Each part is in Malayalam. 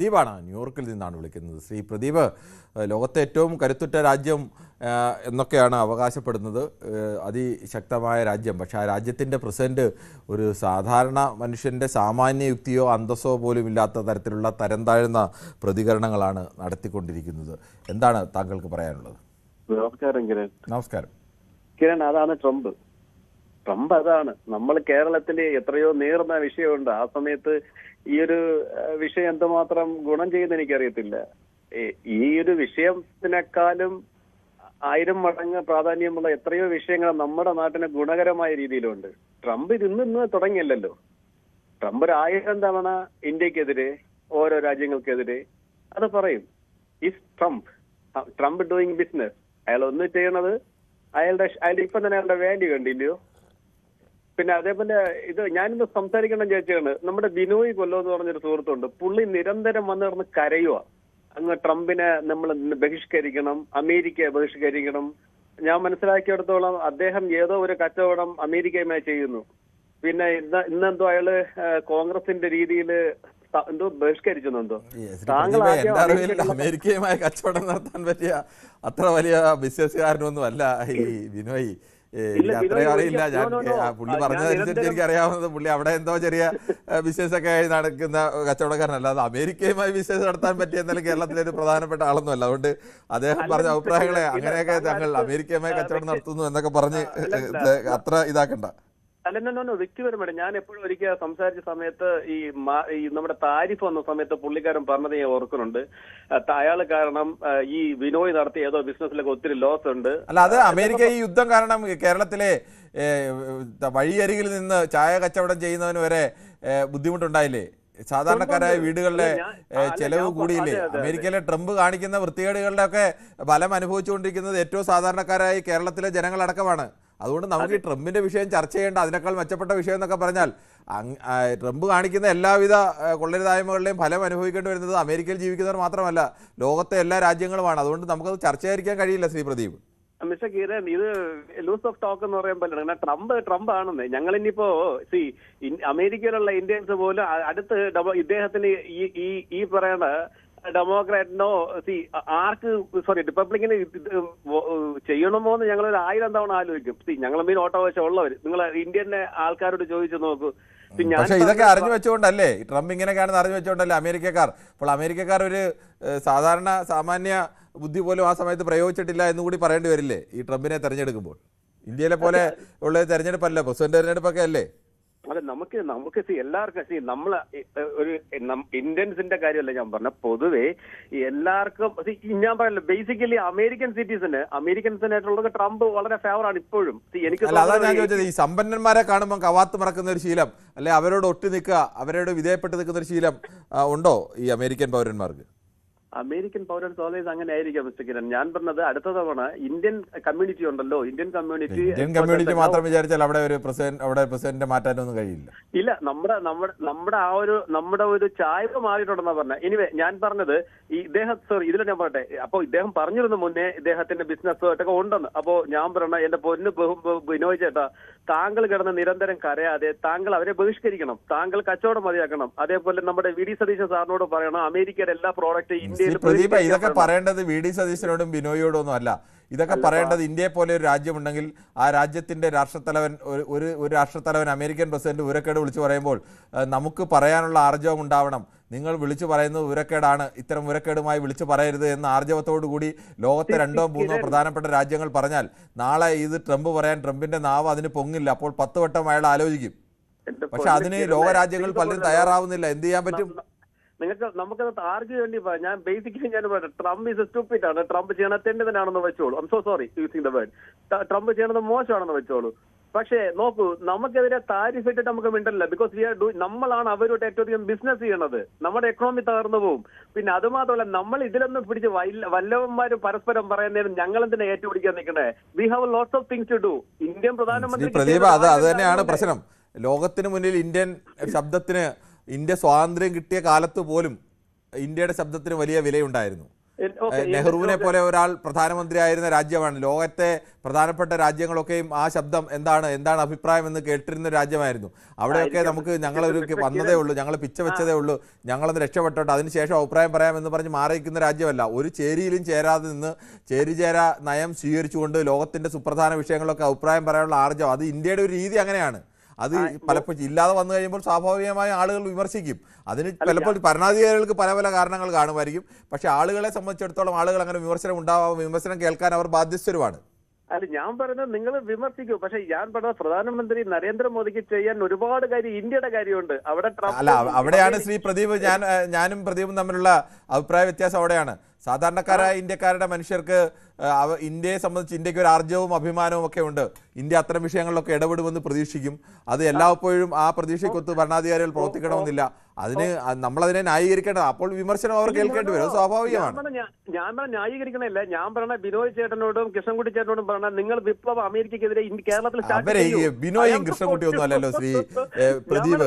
പ്രദീപാണ് ന്യൂയോർക്കിൽ നിന്നാണ് വിളിക്കുന്നത്. ശ്രീ പ്രദീപ്, ലോകത്തെ ഏറ്റവും കരുത്തുറ്റ രാജ്യം എന്നൊക്കെയാണ് അവകാശപ്പെടുന്നത്, അതിശക്തമായ രാജ്യം. പക്ഷേ ആ രാജ്യത്തിൻ്റെ പ്രസിഡന്റ് ഒരു സാധാരണ മനുഷ്യൻ്റെ സാമാന്യ യുക്തിയോ അന്തസ്സോ പോലും ഇല്ലാത്ത തരത്തിലുള്ള തരം താഴ്ന്ന പ്രതികരണങ്ങളാണ് നടത്തിക്കൊണ്ടിരിക്കുന്നത്. എന്താണ് താങ്കൾക്ക് പറയാനുള്ളത്? നമസ്കാരം കിരൺ. നമസ്കാരം കിരൺ, അതാണ് ട്രംപ്. അതാണ്. നമ്മൾ കേരളത്തില് എത്രയോ നീർന്ന വിഷയമുണ്ട്. ആ സമയത്ത് ഈ ഒരു വിഷയം എന്തുമാത്രം ഗുണം ചെയ്യുന്ന എനിക്കറിയത്തില്ല. ഈ ഒരു വിഷയത്തിനേക്കാളും 1000 മടങ്ങ് പ്രാധാന്യമുള്ള എത്രയോ വിഷയങ്ങൾ നമ്മുടെ നാട്ടിന് ഗുണകരമായ രീതിയിലുണ്ട്. ട്രംപ് ഇത് ഇന്ന് തുടങ്ങിയല്ലോ. ട്രംപ് ഒരു 1000 തവണ ഇന്ത്യക്കെതിരെ, ഓരോ രാജ്യങ്ങൾക്കെതിരെ അത് പറയും. Is Trump doing business. അയാൾ ഒന്ന് ചെയ്യണത് അയാളുടെ ഇപ്പം തന്നെ അയാളുടെ വാല്യൂ കണ്ടില്ലയോ? പിന്നെ അതേപോലെ ഇത് ഞാനിന്ന് സംസാരിക്കണം ചോദിച്ചാണ്, നമ്മുടെ ബിനോയ് കൊല്ലോ എന്ന് പറഞ്ഞൊരു സുഹൃത്തുണ്ട്. പുള്ളി നിരന്തരം വന്ന് കിടന്ന് കരയുക, അങ്ങ് ട്രംപിനെ നമ്മൾ ബഹിഷ്കരിക്കണം, അമേരിക്കയെ ബഹിഷ്കരിക്കണം. ഞാൻ മനസ്സിലാക്കിയെടുത്തോളം അദ്ദേഹം ഏതോ ഒരു കച്ചവടം അമേരിക്കയുമായി ചെയ്യുന്നു. പിന്നെ ഇന്നെന്തോ അയാള് കോൺഗ്രസിന്റെ രീതിയിൽ എന്തോ ബഹിഷ്കരിച്ചെന്നെന്തോ. അമേരിക്കയുമായി കച്ചവടം നടത്താൻ പറ്റിയ അത്ര വലിയ ബിസിനസ്സുകാരനൊന്നും അല്ല ഈ ബിനോയ്. അത്രയും അറിയില്ല. പുള്ളി പറഞ്ഞതനുസരിച്ച് എനിക്ക് അറിയാവുന്നത് പുള്ളി അവിടെ എന്തോ ചെറിയ ബിസിനസ് ഒക്കെ നടക്കുന്ന കച്ചവടക്കാരനല്ല. അത് അമേരിക്കയുമായി ബിസിനസ് നടത്താൻ പറ്റിയ എന്നാലും കേരളത്തിലെ ഒരു പ്രധാനപ്പെട്ട ആളൊന്നും അല്ല. അതുകൊണ്ട് അദ്ദേഹം പറഞ്ഞ അഭിപ്രായങ്ങളെ അങ്ങനെയൊക്കെ താങ്കൾ അമേരിക്കയുമായി കച്ചവടം നടത്തുന്നു എന്നൊക്കെ പറഞ്ഞ് അത്ര ഇതാക്കണ്ട. അല്ലെന്നോ വ്യക്തിപരമായിട്ട് ഞാൻ എപ്പോഴും ഒരിക്കൽ സംസാരിച്ച സമയത്ത് ഈ നമ്മുടെ താരിഫ് വന്ന സമയത്ത് പുള്ളിക്കാരൻ പറഞ്ഞത് ഞാൻ ഓർക്കുന്നുണ്ട്. അയാൾ കാരണം ഈ വിനോയ് നടത്തിയ ഏതോ ബിസിനസ്സിലൊക്കെ ഒത്തിരി ലോസ് ഉണ്ട്. അല്ല, അത് അമേരിക്ക ഈ യുദ്ധം കാരണം കേരളത്തിലെ വഴിയരികിൽ നിന്ന് ചായ കച്ചവടം ചെയ്യുന്നവന് വരെ ബുദ്ധിമുട്ടുണ്ടായില്ലേ? സാധാരണക്കാരായ വീടുകളിലെ ചെലവ് കൂടിയില്ലേ? അമേരിക്കയിലെ ട്രംപ് കാണിക്കുന്ന വൃത്തികേടുകളുടെ ഒക്കെ ഫലം അനുഭവിച്ചുകൊണ്ടിരിക്കുന്നത് ഏറ്റവും സാധാരണക്കാരായ കേരളത്തിലെ ജനങ്ങളടക്കമാണ്. അതുകൊണ്ട് നമുക്ക് ഈ ട്രംപിന്റെ വിഷയം ചർച്ച ചെയ്യേണ്ട, അതിനേക്കാൾ മെച്ചപ്പെട്ട വിഷയം എന്നൊക്കെ പറഞ്ഞാൽ ട്രംപ് കാണിക്കുന്ന എല്ലാവിധ കൊള്ളരുതായ്മകളുടെയും ഫലം അനുഭവിക്കേണ്ടി വരുന്നത് അമേരിക്കയിൽ ജീവിക്കുന്നവർ മാത്രമല്ല, ലോകത്തെ എല്ലാ രാജ്യങ്ങളുമാണ്. അതുകൊണ്ട് നമുക്കത് ചർച്ചയായിരിക്കാൻ കഴിയില്ല. ശ്രീ പ്രദീപ്, മിസ്റ്റർ കിരൺ, ഇത് ലൂസ് ഓഫ് ടോക്ക് എന്ന് പറയുമ്പോൾ ട്രംപ് ആണെന്ന്. ഞങ്ങൾ ഇനിയിപ്പോ അമേരിക്കയിലുള്ള ഇന്ത്യൻസ് പോലും അടുത്ത് ഇദ്ദേഹത്തിന് ഈ പറയണ ഡെമോക്രാറ്റിനോ റിപ്പബ്ലിക്കിന് ചെയ്യണമോ എന്ന് ഞങ്ങൾ 1000 തവണ ആലോചിക്കും. ഞങ്ങൾ മീൻ ഓട്ടോവശം ഉള്ളവർ, നിങ്ങൾ ഇന്ത്യൻ ആൾക്കാരോട് ചോദിച്ചു നോക്കൂ. പക്ഷേ ഇതൊക്കെ അറിഞ്ഞു വെച്ചുകൊണ്ടല്ലേ ട്രംപ് ഇങ്ങനെയൊക്കെയാണെന്ന് അറിഞ്ഞു വെച്ചുകൊണ്ടല്ലേ അമേരിക്കക്കാർ? അപ്പോൾ അമേരിക്കക്കാർ ഒരു സാമാന്യ ബുദ്ധി പോലും ആ സമയത്ത് പ്രയോഗിച്ചിട്ടില്ല എന്നുകൂടി പറയേണ്ടി വരില്ലേ ഈ ട്രംപിനെ തെരഞ്ഞെടുക്കുമ്പോൾ? ഇന്ത്യയിലെ പോലെ ഉള്ള തെരഞ്ഞെടുപ്പല്ല, പ്രസിഡന്റ് തെരഞ്ഞെടുപ്പൊക്കെ അല്ലേ? അതെ, നമുക്ക് എല്ലാവർക്കും നമ്മൾ ഒരു ഇന്ത്യൻസിന്റെ കാര്യമല്ല ഞാൻ പറഞ്ഞ, പൊതുവെ എല്ലാവർക്കും ഞാൻ പറയല്ലോ, ബേസിക്കലി അമേരിക്കൻസിനായിട്ടുള്ളത് ട്രംപ് വളരെ ഫേവറാണ് ഇപ്പോഴും. എനിക്ക് അതാണ് ഞാൻ ചോദിച്ചത്, ഈ സമ്പന്നന്മാരെ കാണുമ്പോൾ കവാത്ത് മറക്കുന്ന ഒരു ശീലം, അല്ലെ അവരോട് ഒട്ടി നിൽക്കുക, അവരോട് വിധേയപ്പെട്ട് നിൽക്കുന്ന ഒരു ശീലം ഉണ്ടോ ഈ അമേരിക്കൻ പൗരന്മാർക്ക്? അമേരിക്കൻ പൗരൻസ് ഓൾവേസ് അങ്ങനെ ആയിരിക്കാം മിസ്റ്റർ കിരൺ. ഞാൻ പറഞ്ഞത് അടുത്ത തവണ ഇന്ത്യൻ കമ്മ്യൂണിറ്റി ഉണ്ടല്ലോ, ഇന്ത്യൻ കമ്മ്യൂണിറ്റി മാത്രം വിചാരിച്ചാൽ അവിടെ ഒരു പ്രസിഡന്റ് മാറ്റാനൊന്നും കഴിയില്ല. ഇല്ല, നമ്മുടെ ഒരു ചായ്വ് മാറിയിട്ടുണ്ടെന്നാ പറഞ്ഞ. എനിവേ ഞാൻ പറഞ്ഞത് ഇതിൽ ഞാൻ പറയട്ടെ, അപ്പൊ ഇദ്ദേഹം പറഞ്ഞിരുന്നു മുന്നേ ഇദ്ദേഹത്തിന്റെ ബിസിനസ് ഒക്കെ ഉണ്ടെന്ന്. അപ്പോ ഞാൻ പറഞ്ഞ എന്റെ പൊന്ന് ബിനോയ് ചേട്ടാ, താങ്കൾ കിടന്ന് നിരന്തരം കരയാതെ താങ്കൾ അവരെ ബഹിഷ്കരിക്കണം, താങ്കൾ കച്ചവടം മതിയാക്കണം. അതേപോലെ നമ്മുടെ വി ഡി സതീശൻ സാറിനോട് പറയണം, അമേരിക്കയുടെ എല്ലാ പ്രോഡക്റ്റും പ്രദീപ, ഇതൊക്കെ പറയേണ്ടത് വി ഡി സതീശനോടും ബിനോയോടും ഒന്നും അല്ല. ഇതൊക്കെ പറയേണ്ടത് ഇന്ത്യയെ പോലെ ഒരു രാജ്യമുണ്ടെങ്കിൽ ആ രാജ്യത്തിന്റെ രാഷ്ട്രത്തലവൻ ഒരു രാഷ്ട്രത്തലവൻ അമേരിക്കൻ പ്രസിഡന്റ് വിവരക്കേട് വിളിച്ചു പറയുമ്പോൾ നമുക്ക് പറയാനുള്ള ആർജവം ഉണ്ടാവണം. നിങ്ങൾ വിളിച്ചു പറയുന്നത് വിവരക്കേടാണ്, ഇത്തരം വിവരക്കേടുമായി വിളിച്ചു പറയരുത് എന്ന ആർജവത്തോടു കൂടി ലോകത്തെ 2 or 3 പ്രധാനപ്പെട്ട രാജ്യങ്ങൾ പറഞ്ഞാൽ നാളെ ഇത് ട്രംപ് പറയാൻ ട്രംപിന്റെ നാവ് അതിന് പൊങ്ങില്ല. അപ്പോൾ 10 വട്ടം അയാൾ ആലോചിക്കും. പക്ഷെ അതിന് ലോകരാജ്യങ്ങൾ പലരും തയ്യാറാവുന്നില്ല. എന്ത് ചെയ്യാൻ പറ്റും? നമുക്കത് ആർഗ്യൂ വേണ്ടി ഞാൻ ബേസിക്കലി ഞാൻ പറയാം, ട്രംപ് ഈസ് സ്റ്റുപ്പിഡ് ആണ്. ട്രംപ് ചെയ്യണത് തെന്നതിനാണെന്ന് വെച്ചോളൂ. I M so sorry using the word. Trump ചെയ്യണത് മോശമാണെന്ന് വെച്ചോളൂ. പക്ഷേ നോക്കൂ, നമുക്കെതിരെ താരിഫ് ഇട്ടിട്ട് നമുക്ക് മിണ്ടല്ല. ബിക്കോസ് നമ്മളാണ് അവരോട് ഏറ്റവും അധികം ബിസിനസ് ചെയ്യണത്. നമ്മുടെ എക്കണോമി തകർന്നു പോകും. പിന്നെ അത് മാത്രമല്ല, നമ്മൾ ഇതിലൊന്നും പിടിച്ച് വല്ലവന്മാരും പരസ്പരം പറയുന്നതിനും ഞങ്ങൾ എന്തിനാ ഏറ്റുപിടിക്കാൻ നിൽക്കണേ? We have lots of things to do. Indian പ്രധാനമന്ത്രി പ്രദീപ, അത് തന്നെയാണ് പ്രശ്നം. ലോകത്തിന് മുന്നിൽ ഇന്ത്യൻ ശബ്ദത്തിന്, ഇന്ത്യ സ്വാതന്ത്ര്യം കിട്ടിയ കാലത്ത് പോലും ഇന്ത്യയുടെ ശബ്ദത്തിന് വലിയ വിലയുണ്ടായിരുന്നു. നെഹ്റുവിനെ പോലെ ഒരാൾ പ്രധാനമന്ത്രിയായിരുന്ന രാജ്യമാണ്. ലോകത്തെ പ്രധാനപ്പെട്ട രാജ്യങ്ങളൊക്കെയും ആ ശബ്ദം എന്താണ് അഭിപ്രായം എന്ന് കേട്ടിരുന്ന രാജ്യമായിരുന്നു. അവിടെയൊക്കെ നമുക്ക് ഞങ്ങളൊരു വന്നതേ ഉള്ളൂ, ഞങ്ങൾ പിച്ച വെച്ചതേ ഉള്ളൂ, ഞങ്ങളൊന്ന് രക്ഷപ്പെട്ടോട്ടെ, അതിനുശേഷം അഭിപ്രായം പറയാമെന്ന് പറഞ്ഞ് മാറിയിരിക്കുന്ന രാജ്യമല്ല. ഒരു ചേരിയിലും ചേരാതെ നിന്ന് ചേരിചേരാ നയം സ്വീകരിച്ചുകൊണ്ട് ലോകത്തിന്റെ സുപ്രധാന വിഷയങ്ങളൊക്കെ അഭിപ്രായം പറയാനുള്ള ആർജവം, അത് ഇന്ത്യയുടെ ഒരു രീതി അങ്ങനെയാണ്. അത് പലപ്പോഴും ഇല്ലാതെ വന്നു കഴിയുമ്പോൾ സ്വാഭാവികമായി ആളുകൾ വിമർശിക്കും. അതിന് പലപ്പോഴും ഭരണാധികാരികൾക്ക് പല പല കാരണങ്ങൾ കാണുമായിരിക്കും. പക്ഷെ ആളുകളെ സംബന്ധിച്ചിടത്തോളം ആളുകൾ അങ്ങനെ വിമർശനം കേൾക്കാൻ അവർ ബാധ്യസ്ഥരുമാണ്. അല്ല, ഞാൻ പറയുന്നത് നിങ്ങൾ വിമർശിക്കൂ, പക്ഷെ ഞാൻ പറഞ്ഞത് പ്രധാനമന്ത്രി നരേന്ദ്രമോദിക്ക് ചെയ്യാൻ ഒരുപാട് കാര്യം ഇന്ത്യയുടെ കാര്യമുണ്ട്. അവിടെയാണ് ശ്രീ പ്രദീപ്, ഞാനും പ്രദീപും തമ്മിലുള്ള അഭിപ്രായ വ്യത്യാസം അവിടെയാണ്. സാധാരണക്കാരായ ഇന്ത്യക്കാരുടെ മനുഷ്യർക്ക് ഇന്ത്യയെ സംബന്ധിച്ച് ഇന്ത്യക്ക് ഒരു ആർജവും അഭിമാനവും ഒക്കെ ഉണ്ട്. ഇന്ത്യ അത്തരം വിഷയങ്ങളിലൊക്കെ ഇടപെടുമെന്ന് പ്രതീക്ഷിക്കും. അത് എല്ലായ്പ്പോഴും ആ പ്രതീക്ഷയ്ക്കൊത്ത് ഭരണാധികാരികൾ പ്രവർത്തിക്കണമെന്നില്ല. നമ്മളതിനെ ന്യായീകരിക്കേണ്ടത്. അപ്പോൾ വിമർശനം അവർ കേൾക്കേണ്ടി വരും, സ്വാഭാവികമാണ്. ഞാൻ ന്യായീകരിക്കണമില്ല. ഞാൻ പറഞ്ഞ ബിനോയ് ചേട്ടനോടും കൃഷ്ണൻകുട്ടി ചേട്ടനോടും പറഞ്ഞ നിങ്ങൾ വിപ്ലവം അമേരിക്കക്കെതിരെ കേരളത്തിൽ അവരെ ഈ ബിനോയും കൃഷ്ണൻകുട്ടിയും ഒന്നും അല്ലല്ലോ ശ്രീ പ്രദീപ്.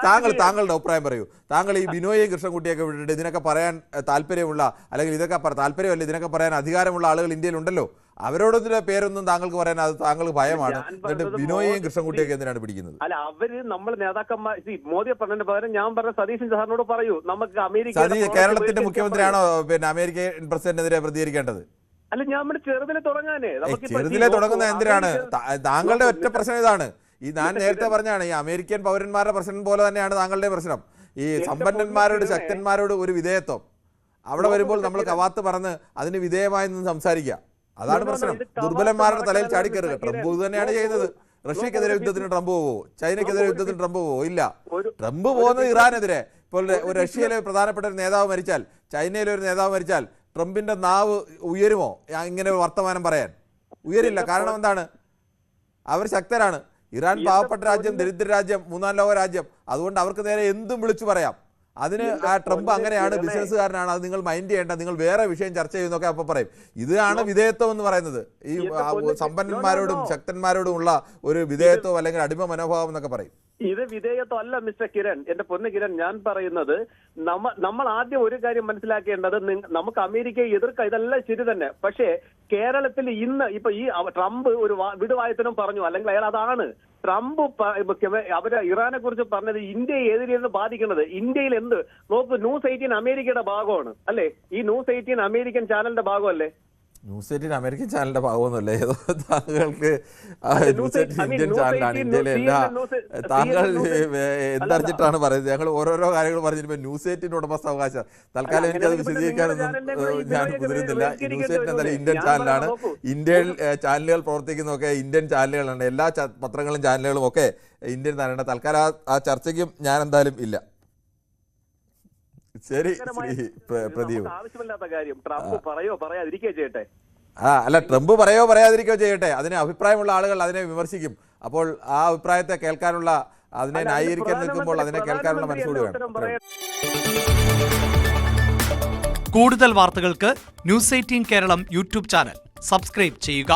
താങ്കളുടെ അഭിപ്രായം പറയൂ. താങ്കൾ ഈ ബിനോയും കൃഷ്ണൻകുട്ടിയൊക്കെ വിട്ടിട്ട് ഇതിനൊക്കെ പറയാൻ താല്പര്യമുള്ള, അല്ലെങ്കിൽ ഇതൊക്കെ താല്പര്യമല്ല, ഇതിനൊക്കെ പറയാൻ അധികാരമുള്ള ആളുകൾ ഇന്ത്യയിലുണ്ടല്ലോ. അവരോടൊന്നും പേരൊന്നും താങ്കൾക്ക് പറയാൻ അത് താങ്കൾക്ക് ഭയമാണ്. എന്നിട്ട് ബിനോയെയും കൃഷ്ണൻകുട്ടിയൊക്കെ എന്തിനാണ് പിടിക്കുന്നത്? അല്ല, അവര് നമ്മൾ നേതാക്കന്മാർ മോദിയെ പറഞ്ഞതിന് പകരം ഞാൻ പറഞ്ഞ സതീശൻ സാറിനോട് പറയൂ, നമുക്ക് കേരളത്തിന്റെ മുഖ്യമന്ത്രിയാണോ പിന്നെ അമേരിക്കൻ പ്രസിഡന്റിനെതിരെ പ്രതികരിക്കേണ്ടത്? അല്ല, ഞാൻ ചെറുതിലെ തുടങ്ങാനേ. ചെറുതിലെ തുടങ്ങുന്ന എന്തിനാണ്? താങ്കളുടെ ഒറ്റ പ്രശ്നം ഇതാണ്. ഞാൻ നേരത്തെ പറഞ്ഞാണ്, ഈ അമേരിക്കൻ പൗരന്മാരുടെ പ്രശ്നം പോലെ തന്നെയാണ് താങ്കളുടെ പ്രശ്നം. ഈ സമ്പന്നന്മാരോട് ശക്തന്മാരോട് ഒരു വിധേയത്വം. അവിടെ വരുമ്പോൾ നമ്മൾ കവാത്ത് പറഞ്ഞ് അതിന് വിധേയമായി നിന്ന് സംസാരിക്കുക. അതാണ് പ്രശ്നം. ദുർബലന്മാരുടെ തലയിൽ ചാടിക്കയറുക. ട്രംപ് ഇത് തന്നെയാണ് ചെയ്യുന്നത്. റഷ്യക്കെതിരെ യുദ്ധത്തിന് ട്രംപ് പോവോ? ചൈനക്കെതിരെ യുദ്ധത്തിന് ട്രംപ് പോവോ? ഇല്ല. ട്രംപ് പോകുന്നത് ഇറാനെതിരെ. ഇപ്പോൾ ഒരു റഷ്യയിലെ പ്രധാനപ്പെട്ട ഒരു നേതാവ് മരിച്ചാൽ, ചൈനയിലെ ഒരു നേതാവ് മരിച്ചാൽ ട്രംപിന്റെ നാവ് ഉയരുമോ ഇങ്ങനെ വർത്തമാനം പറയാൻ? ഉയരില്ല. കാരണം എന്താണ്? അവർ ശക്തരാണ്. ഇറാൻ പാവപ്പെട്ട രാജ്യം, ദരിദ്ര രാജ്യം, മൂന്നാം ലോക രാജ്യം. അതുകൊണ്ട് അവർക്ക് നേരെ എന്തും വിളിച്ചു പറയാം. അതിന് ആ ട്രംപ് അങ്ങനെയാണ്, ബിസിനസ്സുകാരനാണ്, അത് നിങ്ങൾ മൈൻഡ് ചെയ്യേണ്ട, നിങ്ങൾ വേറെ വിഷയം ചർച്ച ചെയ്യുന്നൊക്കെ അപ്പോൾ പറയും. ഇതാണ് വിധേയത്വം എന്ന് പറയുന്നത്. ഈ സമ്പന്നന്മാരോടും ശക്തന്മാരോടും ഉള്ള ഒരു വിധേയത്വം അല്ലെങ്കിൽ അടിമ മനോഭാവം എന്നൊക്കെ പറയും. ഇത് വിധേയത്വം അല്ല മിസ്റ്റർ കിരൺ, എന്റെ പൊന്ന് കിരൺ. ഞാൻ പറയുന്നത് നമ്മൾ ആദ്യം ഒരു കാര്യം മനസ്സിലാക്കേണ്ടത്, നമുക്ക് അമേരിക്കയെ എതിർക്കുക, ഇതെല്ലാം ശരി തന്നെ. പക്ഷേ കേരളത്തിൽ ഇന്ന് ഇപ്പൊ ഈ ട്രംപ് ഒരു വിടുവായത്തിനും പറഞ്ഞു, അല്ലെങ്കിൽ അയാൾ അതാണ് ട്രംപ് അവര് ഇറാനെ കുറിച്ച് പറഞ്ഞത് ഇന്ത്യയെ ഏത് രീതിയിൽ ബാധിക്കുന്നത്. ഇന്ത്യയിൽ എന്ത് നോക്ക്, ന്യൂസ് 18 അമേരിക്കയുടെ ഭാഗമാണ് അല്ലേ? ഈ ന്യൂസ് 18 അമേരിക്കൻ ചാനലിന്റെ ഭാഗമല്ലേ? ന്യൂസ് 18 അമേരിക്കൻ ചാനലിന്റെ ഭാഗമൊന്നുമല്ലേ? ഏതോ താങ്കൾക്ക് ന്യൂസ് 18 ഇന്ത്യൻ ചാനലാണ്. ഇന്ത്യയിലെ എല്ലാ താങ്കൾ എന്തറിഞ്ഞിട്ടാണ് പറയുന്നത്? ഞങ്ങൾ ഓരോരോ കാര്യങ്ങൾ പറഞ്ഞിരുമ്പോൾ ന്യൂസ് 18 ഉടമസ്ഥാവകാശം. തൽക്കാലം എനിക്കത് വിശദീകരിക്കാനൊന്നും ഞാൻ കുതിരുന്നില്ല. ന്യൂസ് 18 എന്തായാലും ഇന്ത്യൻ ചാനലാണ്. ഇന്ത്യൻ ചാനലുകൾ പ്രവർത്തിക്കുന്നതൊക്കെ ഇന്ത്യൻ ചാനലുകളാണ്. എല്ലാ പത്രങ്ങളും ചാനലുകളും ഒക്കെ ഇന്ത്യൻ ചാനലാണ്. തൽക്കാലം ആ ചർച്ചയ്ക്കും ഞാൻ എന്തായാലും ഇല്ല. ശരി പ്രദീപ്. ആവശ്യമില്ലാത്ത കാര്യം ട്രംപ് പറയോ പറയാതിരിക്കോ ചെയ്യട്ടെ. അല്ല, ട്രംപ് പറയോ പറയാതിരിക്കോ ചെയ്യട്ടെ. അതിന് അഭിപ്രായമുള്ള ആളുകൾ അതിനെ വിമർശിക്കും. അപ്പോൾ ആ അഭിപ്രായത്തെ കേൾക്കാനുള്ള, അതിനെ ന്യായീകരിക്കാൻ നിൽക്കുമ്പോൾ അതിനെ കേൾക്കാനുള്ള മനസ്സുകൂടി വേണം. കൂടുതൽ വാർത്തകൾക്ക് News 18 Keralam YouTube channel subscribe ചെയ്യുക.